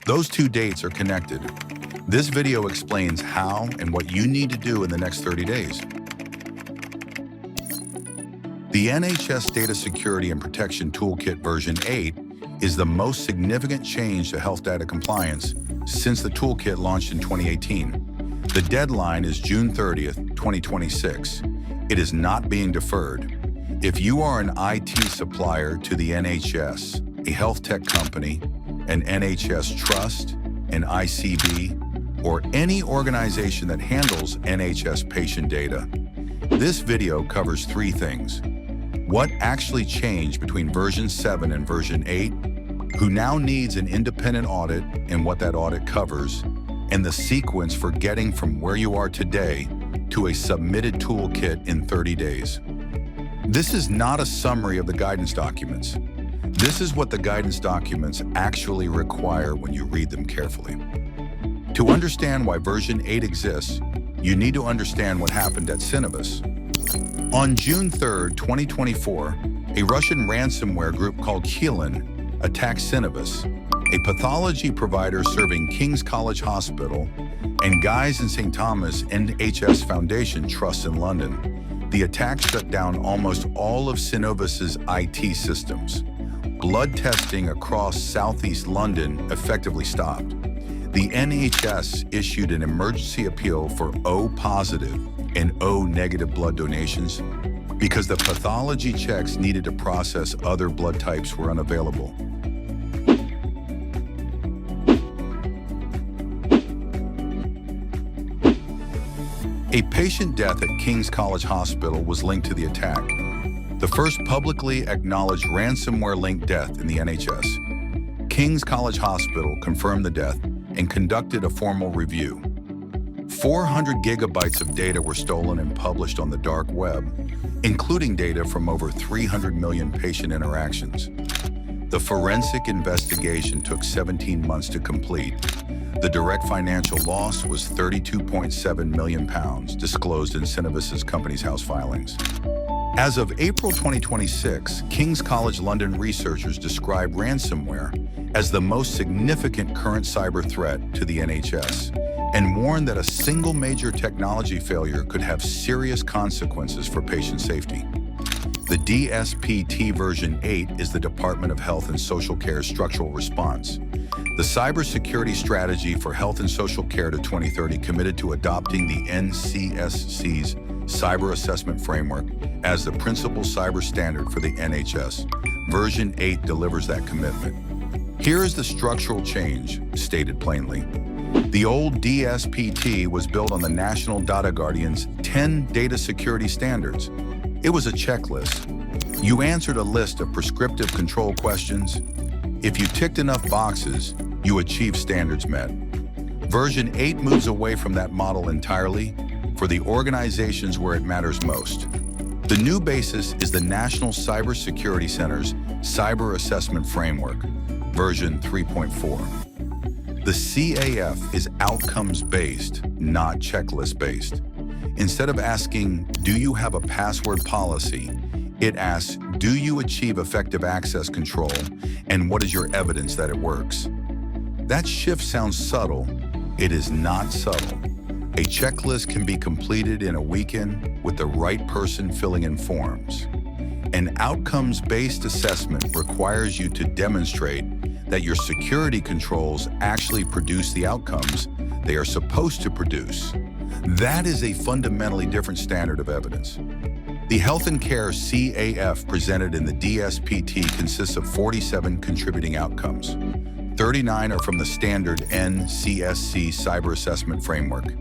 Those two dates are connected. This video explains how and what you need to do in the next 30 days. The NHS Data Security and Protection Toolkit version 8 is the most significant change to health data compliance since the toolkit launched in 2018. The deadline is June 30th, 2026. It is not being deferred. If you are an IT supplier to the NHS, a health tech company, an NHS trust, an ICB, or any organization that handles NHS patient data, this video covers three things. What actually changed between version 7 and version 8, who now needs an independent audit and what that audit covers, and the sequence for getting from where you are today to a submitted toolkit in 30 days. This is not a summary of the guidance documents. This is what the guidance documents actually require when you read them carefully. To understand why version 8 exists, you need to understand what happened at Synnovis. On June 3rd, 2024, a Russian ransomware group called Keelan attacked Synnovis, a pathology provider serving King's College Hospital and Guy's and St. Thomas NHS Foundation trusts in London. The attack shut down almost all of Synnovis's IT systems. Blood testing across southeast London effectively stopped. The NHS issued an emergency appeal for O-positive and O-negative blood donations because the pathology checks needed to process other blood types were unavailable. A patient death at King's College Hospital was linked to the attack, the first publicly acknowledged ransomware-linked death in the NHS. King's College Hospital confirmed the death and conducted a formal review. 400 gigabytes of data were stolen and published on the dark web, including data from over 300 million patient interactions. The forensic investigation took 17 months to complete. The direct financial loss was £32.7 million, disclosed in Synnovis' Companies House filings. As of April 2026, King's College London researchers describe ransomware as the most significant current cyber threat to the NHS and warn that a single major technology failure could have serious consequences for patient safety. The DSPT version 8 is the Department of Health and Social Care's structural response. The Cybersecurity Strategy for Health and Social Care to 2030 committed to adopting the NCSC's Cyber Assessment Framework as the principal cyber standard for the NHS. Version 8 delivers that commitment. Here is the structural change, stated plainly. The old DSPT was built on the National Data Guardian's 10 data security standards. It was a checklist. You answered a list of prescriptive control questions. If you ticked enough boxes, you achieved standards met. Version 8 moves away from that model entirely for the organizations where it matters most. The new basis is the National Cybersecurity Center's Cyber Assessment Framework, version 3.4. The CAF is outcomes-based, not checklist-based. Instead of asking, do you have a password policy, it asks, do you achieve effective access control, and what is your evidence that it works? That shift sounds subtle. It is not subtle. A checklist can be completed in a weekend with the right person filling in forms. An outcomes-based assessment requires you to demonstrate that your security controls actually produce the outcomes they are supposed to produce. That is a fundamentally different standard of evidence. The Health and Care CAF presented in the DSPT consists of 47 contributing outcomes. 39 are from the standard NCSC Cyber Assessment Framework.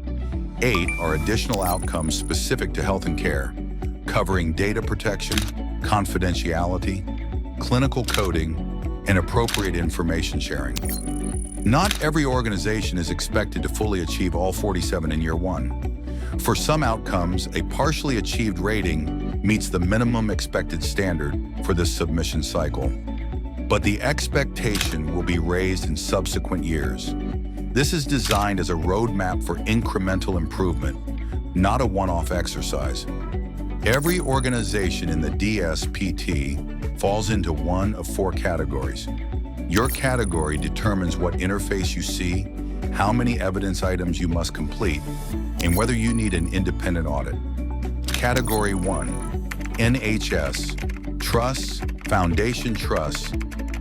8 are additional outcomes specific to health and care, covering data protection, confidentiality, clinical coding, and appropriate information sharing. Not every organization is expected to fully achieve all 47 in year one. For some outcomes, a partially achieved rating meets the minimum expected standard for this submission cycle. But the expectation will be raised in subsequent years. This is designed as a roadmap for incremental improvement, not a one-off exercise. Every organization in the DSPT falls into one of 4 categories. Your category determines what interface you see, how many evidence items you must complete, and whether you need an independent audit. Category 1, NHS, trusts, foundation trusts,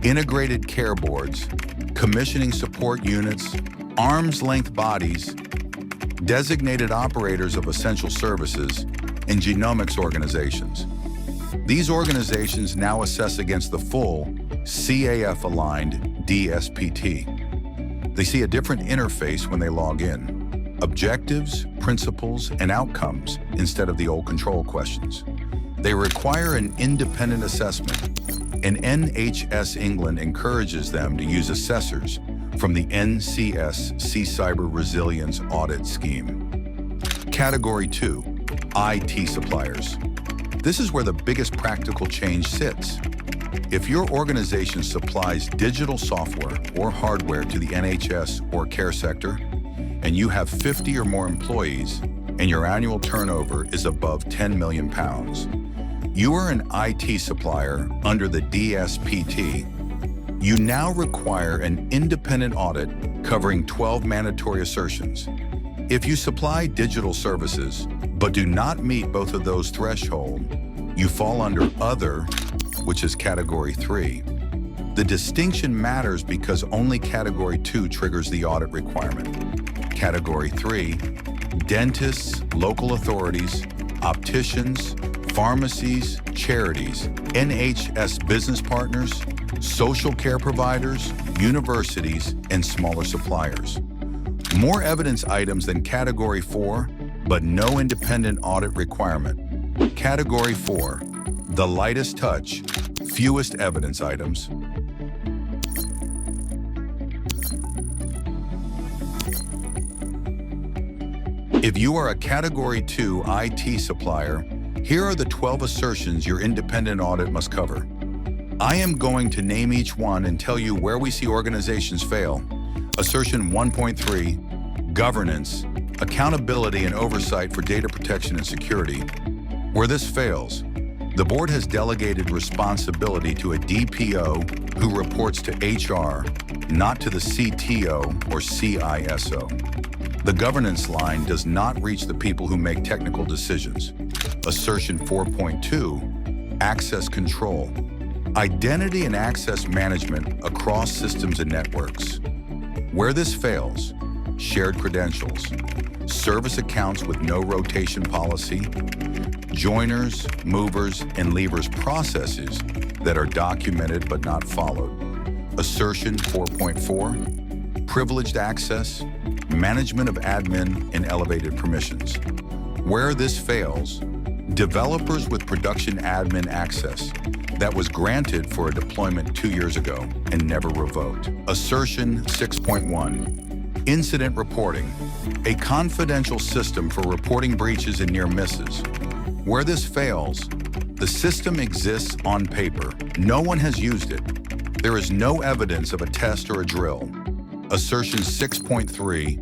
integrated care boards, commissioning support units, arm's-length bodies, designated operators of essential services, and genomics organizations. These organizations now assess against the full CAF-aligned DSPT. They see a different interface when they log in: objectives, principles, and outcomes instead of the old control questions. They require an independent assessment, and NHS England encourages them to use assessors from the NCS Cyber Resilience Audit Scheme. Category 2, IT suppliers. This is where the biggest practical change sits. If your organization supplies digital software or hardware to the NHS or care sector, and you have 50 or more employees, and your annual turnover is above £10 million, you are an IT supplier under the DSPT. You now require an independent audit covering 12 mandatory assertions. If you supply digital services, but do not meet both of those thresholds, you fall under Other, which is Category 3. The distinction matters because only Category 2 triggers the audit requirement. Category 3, dentists, local authorities, opticians, pharmacies, charities, NHS business partners, social care providers, universities, and smaller suppliers. More evidence items than Category 4, but no independent audit requirement. Category 4, the lightest touch, fewest evidence items. If you are a Category 2 IT supplier, here are the 12 assertions your independent audit must cover. I am going to name each one and tell you where we see organizations fail. Assertion 1.3, governance, accountability and oversight for data protection and security. Where this fails, the board has delegated responsibility to a DPO who reports to HR, not to the CTO or CISO. The governance line does not reach the people who make technical decisions. Assertion 4.2, access control, identity and access management across systems and networks. Where this fails, shared credentials, service accounts with no rotation policy, joiners, movers, and leavers processes that are documented but not followed. Assertion 4.4, privileged access, management of admin and elevated permissions. Where this fails, developers with production admin access that was granted for a deployment 2 years ago and never revoked. Assertion 6.1, incident reporting, a confidential system for reporting breaches and near misses. Where this fails, the system exists on paper. No one has used it. There is no evidence of a test or a drill. Assertion 6.3,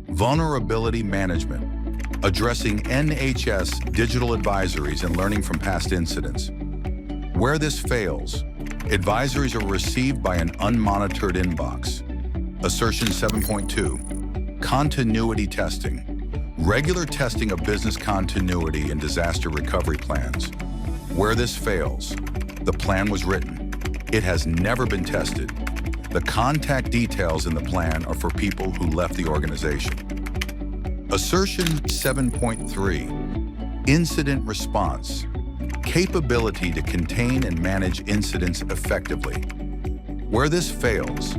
vulnerability management, addressing NHS digital advisories and learning from past incidents. Where this fails, advisories are received by an unmonitored inbox. Assertion 7.2, continuity testing, regular testing of business continuity and disaster recovery plans. Where this fails, the plan was written. It has never been tested. The contact details in the plan are for people who left the organization. Assertion 7.3, incident response, capability to contain and manage incidents effectively. Where this fails,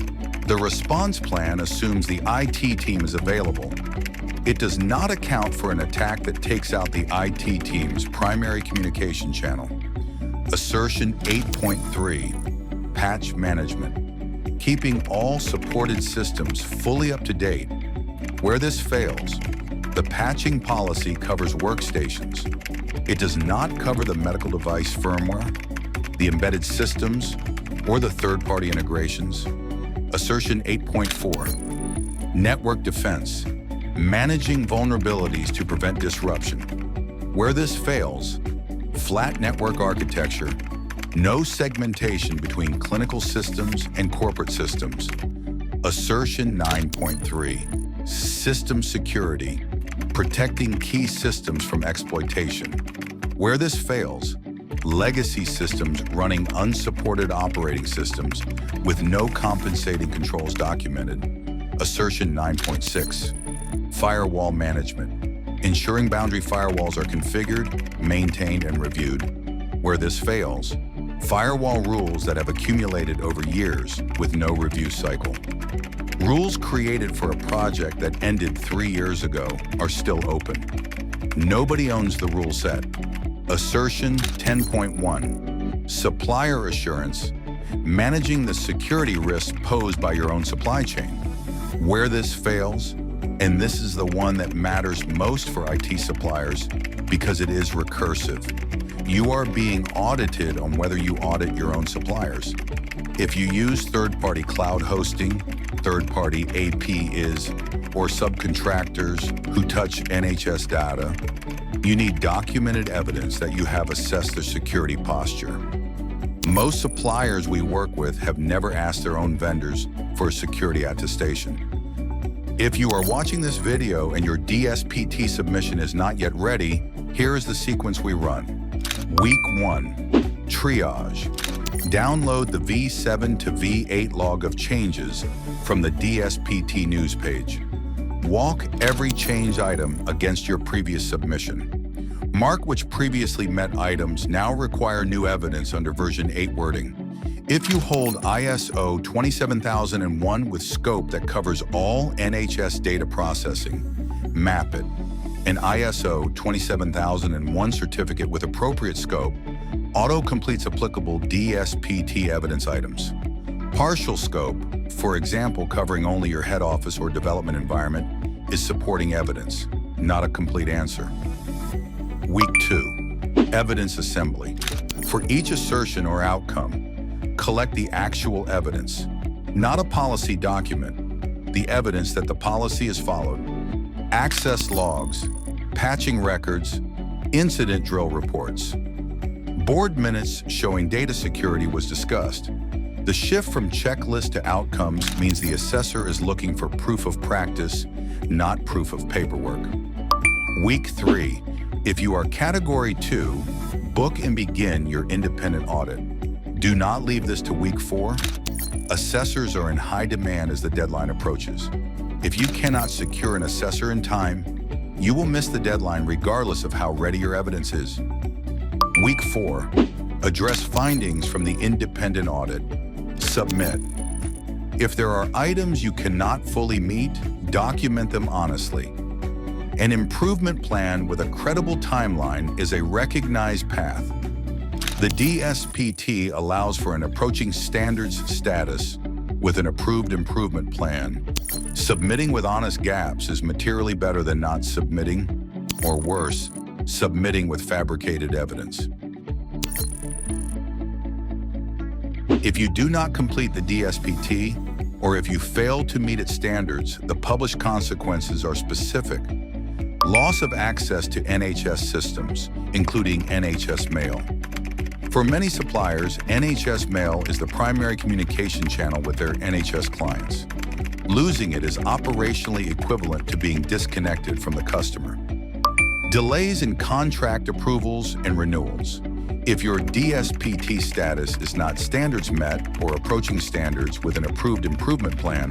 the response plan assumes the IT team is available. It does not account for an attack that takes out the IT team's primary communication channel. Assertion 8.3, patch management, keeping all supported systems fully up to date. Where this fails, the patching policy covers workstations. It does not cover the medical device firmware, the embedded systems, or the third-party integrations. Assertion 8.4, network defense, managing vulnerabilities to prevent disruption. Where this fails, flat network architecture, No segmentation between clinical systems and corporate systems. Assertion 9.3, system security, protecting key systems from exploitation. Where this fails, legacy systems running unsupported operating systems with no compensating controls documented. Assertion 9.6, firewall management, ensuring boundary firewalls are configured, maintained, and reviewed. Where this fails, firewall rules that have accumulated over years with no review cycle. Rules created for a project that ended 3 years ago are still open. Nobody owns the rule set. Assertion 10.1, supplier assurance, managing the security risks posed by your own supply chain. Where this fails, and this is the one that matters most for IT suppliers because it is recursive, you are being audited on whether you audit your own suppliers. If you use third-party cloud hosting, third-party AP/IS, or subcontractors who touch NHS data, you need documented evidence that you have assessed their security posture. Most suppliers we work with have never asked their own vendors for a security attestation. If you are watching this video and your DSPT submission is not yet ready, here is the sequence we run. Week 1, triage. Download the V7 to V8 log of changes from the DSPT news page. Walk every change item against your previous submission. Mark which previously met items now require new evidence under version 8 wording. If you hold ISO 27001 with scope that covers all NHS data processing, map it. An ISO 27001 certificate with appropriate scope auto-completes applicable DSPT evidence items. Partial scope, for example covering only your head office or development environment, is supporting evidence, not a complete answer. Week 2, evidence assembly. For each assertion or outcome, collect the actual evidence, not a policy document, the evidence that the policy is followed. Access logs, patching records, incident drill reports. Board minutes showing data security was discussed. The shift from checklist to outcomes means the assessor is looking for proof of practice, not proof of paperwork. Week 3, if you are Category 2, book and begin your independent audit. Do not leave this to Week 4. Assessors are in high demand as the deadline approaches. If you cannot secure an assessor in time, you will miss the deadline regardless of how ready your evidence is. Week 4, address findings from the independent audit. Submit. If there are items you cannot fully meet, document them honestly. An improvement plan with a credible timeline is a recognized path. The DSPT allows for an approaching standards status with an approved improvement plan. Submitting with honest gaps is materially better than not submitting, or worse, submitting with fabricated evidence. If you do not complete the DSPT, or if you fail to meet its standards, the published consequences are specific. Loss of access to NHS systems, including NHS Mail. For many suppliers, NHS Mail is the primary communication channel with their NHS clients. Losing it is operationally equivalent to being disconnected from the customer. Delays in contract approvals and renewals. If your DSPT status is not standards met or approaching standards with an approved improvement plan,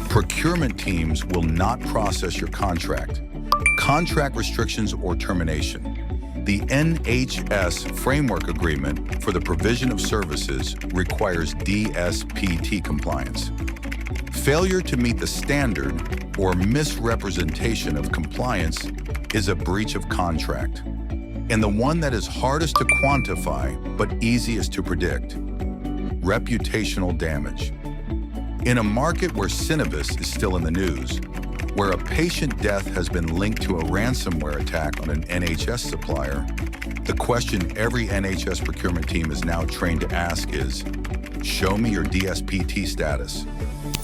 procurement teams will not process your contract. Contract restrictions or termination. The NHS Framework Agreement for the provision of services requires DSPT compliance. Failure to meet the standard or misrepresentation of compliance is a breach of contract, and the one that is hardest to quantify but easiest to predict: reputational damage. In a market where Synnovis is still in the news, where a patient death has been linked to a ransomware attack on an NHS supplier, the question every NHS procurement team is now trained to ask is, show me your DSPT status.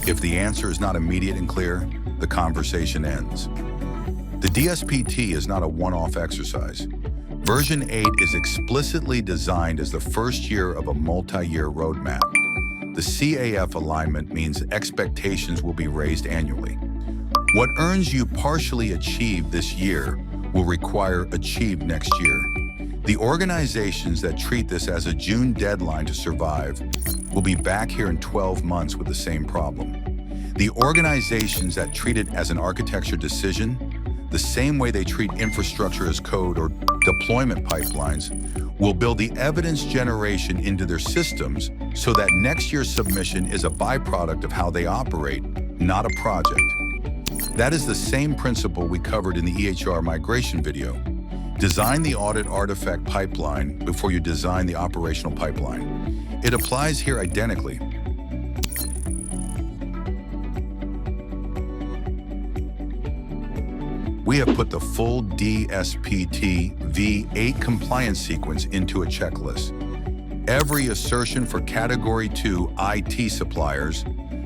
If the answer is not immediate and clear, the conversation ends. The DSPT is not a one-off exercise. Version 8 is explicitly designed as the first year of a multi-year roadmap. The CAF alignment means expectations will be raised annually. What earns you partially achieved this year will require achieved next year. The organizations that treat this as a June deadline to survive will be back here in 12 months with the same problem. The organizations that treat it as an architecture decision, the same way they treat infrastructure as code or deployment pipelines, will build the evidence generation into their systems so that next year's submission is a byproduct of how they operate, not a project. That is the same principle we covered in the EHR migration video. Design the audit artifact pipeline before you design the operational pipeline. It applies here identically. We have put the full DSPT V8 compliance sequence into a checklist. Every assertion for Category 2 IT suppliers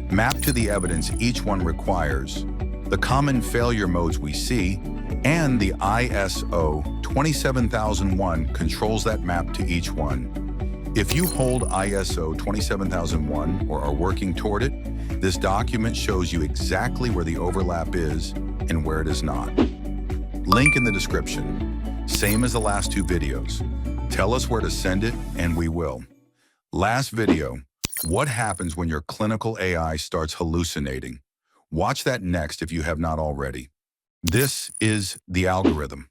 mapped to the evidence each one requires, the common failure modes we see, and the ISO 27001 controls that map to each one. If you hold ISO 27001 or are working toward it, this document shows you exactly where the overlap is and where it is not. Link in the description. Same as the last two videos. Tell us where to send it and we will. Last video, what happens when your clinical AI starts hallucinating? Watch that next if you have not already. This is the algorithm.